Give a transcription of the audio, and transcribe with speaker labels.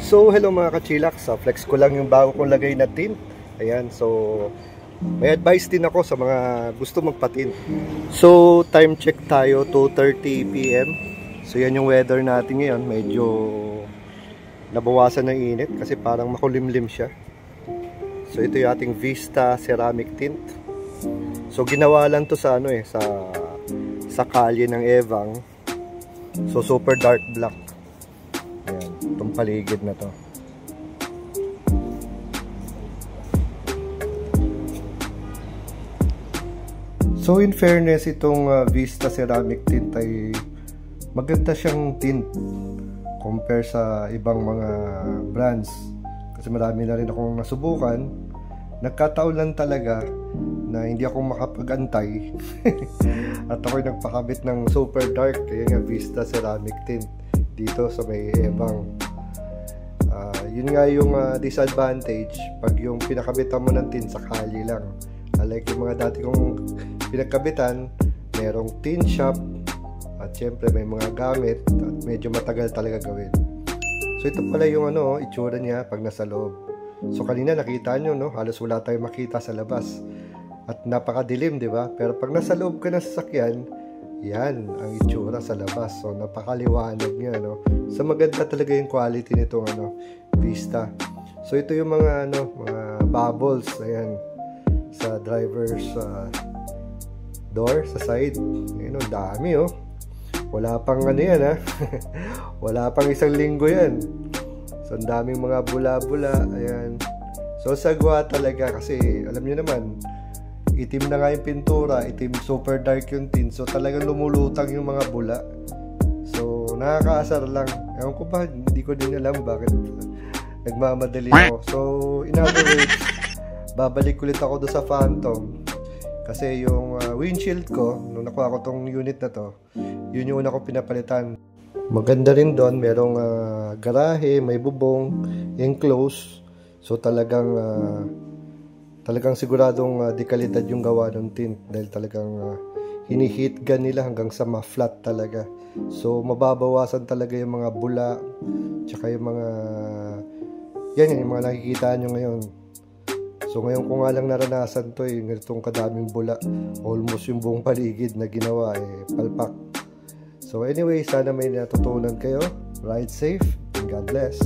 Speaker 1: So, hello mga kachilak. Flex ko lang yung bago kong lagay na tint. Ayan, so may advice din ako sa mga gusto magpa-tint. So, time check tayo, 2:30 PM. So, yan yung weather natin ngayon. Medyo nabawasan ng init kasi parang makulimlim siya. So, ito yung ating Vista ceramic tint. So, ginawa lang to sa sa kalye ng Evang. So, super dark black. Ayan, itong paligid na to. So in fairness, itong Vista ceramic tint ay maganda siyang tint compare sa ibang mga brands. Kasi marami na rin akong nasubukan. Nagkataon lang talaga na hindi ako makapag-antay. At ako'y nagpakabit ng super dark, kaya nga Vista ceramic tint dito sa may Evang. Yun nga yung disadvantage pag yung pinakabitan mo ng tint sa kalye lang. Like yung mga dati kong pinagkabitan, merong tint shop at syempre may mga gamit at medyo matagal talaga gawin. So ito pala yung itsura niya pag nasa loob. So kanina nakita nyo, halos wala tayong makita sa labas at napakadilim, di ba? Pero pag nasa loob ka ng sasakyan, yan ang itsura sa labas. So napakaliwanag niya, So maganda talaga yung quality nitong Vista. So ito yung mga mga bubbles, ayan, sa driver's door sa side. Ayun, dami wala pang yan wala pang isang linggo yan. So ang daming mga bula-bula, ayan. So sagwa talaga kasi alam niyo naman, itim na nga yung pintura, itim, super dark yung tint. So talagang lumulutang yung mga bula. So nakakaasar lang. Ewan ko ba, hindi ko din alam bakit nagmamadali ako. So in other words, babalik ulit ako doon sa Phantom kasi yung windshield ko nung nakuha ko tong unit na to, yun yung una ko pinapalitan. Maganda rin doon, merong garahe, may bubong, enclosed. So talagang siguradong dekalidad yung gawa ng tint dahil talagang hini-heat gun nila hanggang sa ma-flat talaga. So mababawasan talaga yung mga bula tsaka yung mga yung mga nakikita nyo ngayon. So ngayon ko nga lang naranasan to ganitong kadaming bula. Almost yung buong paligid na ginawa palpak. So anyway, sana may natutunan kayo. Ride safe and God bless.